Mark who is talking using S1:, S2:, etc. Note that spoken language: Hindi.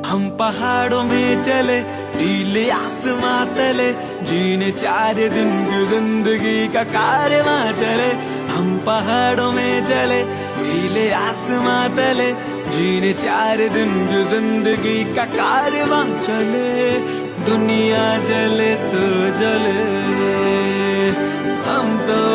S1: हम पहाड़ों में चले नीले आसमां तले, जीने 4 दिन की जिंदगी का कारवां चले। हम पहाड़ों में चले नीले आसमां तले, जीने 4 दिन की जिंदगी का कारवां चले। दुनिया जले तो जले, हम तो